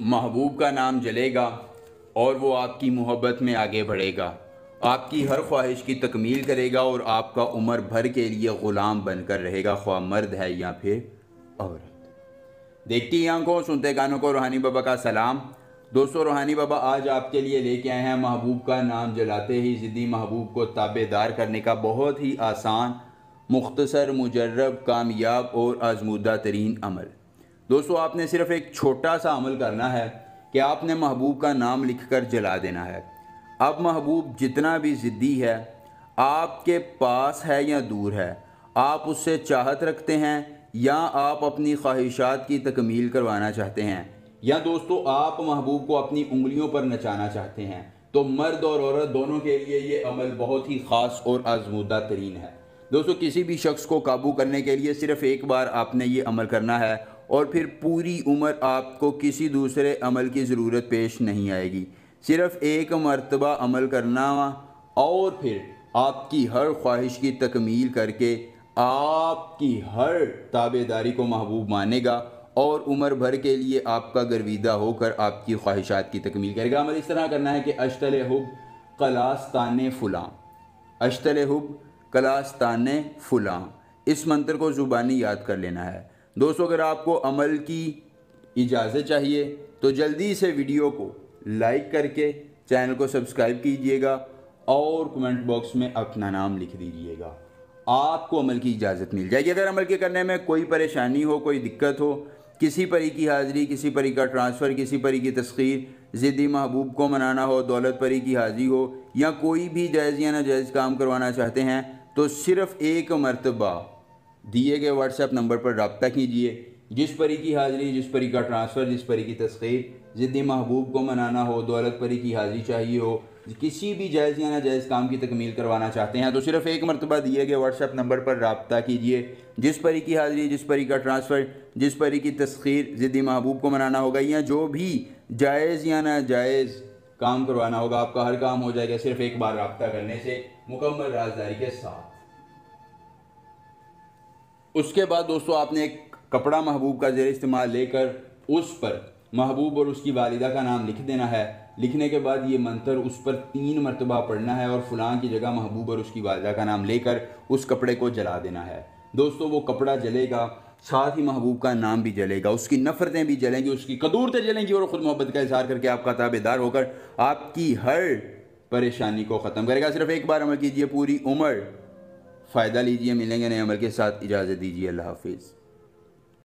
محبوب کا نام جلے گا اور وہ آپ کی محبت میں آگے بڑھے گا، آپ کی ہر خواہش کی تکمیل کرے گا اور آپ کا عمر بھر کے لیے غلام بن کر رہے گا، خواہ مرد ہے یا پھر عورت۔ دیکھتی آنکھوں سنتے کانوں کو روحانی بابا کا سلام۔ دوستو، روحانی بابا آج آپ کے لیے لے کے آئے ہیں محبوب کا نام جلاتے ہی ضدی محبوب کو تابع دار کرنے کا بہت ہی آسان، مختصر، مجرب، کامیاب اور آزمودہ ترین عمل۔ دوستو، آپ نے صرف ایک چھوٹا سا عمل کرنا ہے کہ آپ نے محبوب کا نام لکھ کر جلا دینا ہے۔ اب محبوب جتنا بھی ضدی ہے، آپ کے پاس ہے یا دور ہے، آپ اس سے چاہت رکھتے ہیں یا آپ اپنی خواہشات کی تکمیل کروانا چاہتے ہیں، یا دوستو آپ محبوب کو اپنی انگلیوں پر نچانا چاہتے ہیں، تو مرد اور عورت دونوں کے لیے یہ عمل بہت ہی خاص اور آزمودہ ترین ہے۔ دوستو، کسی بھی شخص کو قابو کرنے کے لیے صرف ایک بار آپ نے یہ عمل کرنا ہے اور پھر پوری عمر آپ کو کسی دوسرے عمل کی ضرورت پیش نہیں آئے گی۔ صرف ایک مرتبہ عمل کرنا اور پھر آپ کی ہر خواہش کی تکمیل کر کے آپ کی ہر تابع داری کو محبوب مانے گا اور عمر بھر کے لیے آپ کا گرویدہ ہو کر آپ کی خواہشات کی تکمیل کرے گا۔ عمل اس طرح کرنا ہے کہ اشتل حب کلاستان فلاں، اشتل حب کلاستان فلاں، اس منتر کو زبانی یاد کر لینا ہے۔ دوستو، اگر آپ کو عمل کی اجازت چاہیے تو جلدی سے ویڈیو کو لائک کر کے چینل کو سبسکرائب کیجئے گا اور کمنٹ باکس میں اپنا نام لکھ دیجئے گا، آپ کو عمل کی اجازت مل جائے گی۔ اگر عمل کے کرنے میں کوئی پریشانی ہو، کوئی دقت ہو، کسی پری کی حاضری، کسی پری کا ٹرانسفر، کسی پری کی تسخیر، ضدی محبوب کو منانا ہو، دولت پری کی حاضری ہو، یا کوئی بھی جائز یا ناجائز کام کروانا چاہتے ہیں تو صرف ایک مرتبہ دیے گئے واٹس ایپ نمبر پر رابطہ کیجئے۔ جس پری کی حاضری، جس پری کا ٹرانسفر، جس پری کی تسخیر، ضدی محبوب کو منانا ہو، دولت پری کی حاضری چاہیے ہو، کسی بھی جائز یا ناجائز کام کی تکمیل کروانا چاہتے ہیں تو صرف ایک مرتبہ دیے گئے واٹس ایپ نمبر پر رابطہ کیجئے۔ جس پری کی حاضری، جس پری کا ٹرانسفر، جس پری کی تسخیر ضدی محبوب کو منانا ہوگا، یا جو بھی جائز یا ناجائز کام کروانا ہوگا، آپ کا ہر کام ہو جائے گا صرف ایک بار رابطہ کرنے سے، مکمل رازداری کے ساتھ۔ اس کے بعد دوستو، آپ نے ایک کپڑا محبوب کا زیر استعمال لے کر اس پر محبوب اور اس کی والدہ کا نام لکھ دینا ہے۔ لکھنے کے بعد یہ منتر اس پر 3 مرتبہ پڑھنا ہے اور فلاں کی جگہ محبوب اور اس کی والدہ کا نام لے کر اس کپڑے کو جلا دینا ہے۔ دوستو، وہ کپڑا جلے گا، ساتھ ہی محبوب کا نام بھی جلے گا، اس کی نفرتیں بھی جلیں گی، اس کی قدورتیں جلیں گی، اور خود محبت کا اظہار کر کے آپ کا تابع دار ہو کر آپ کی ہر پریشانی کو ختم کرے گا۔ صرف ایک بار عمل کیجئے، پوری عمر فائدہ لیجئے۔ ملیں گے نئے عمل کے ساتھ، اجازت دیجئے، اللہ حافظ۔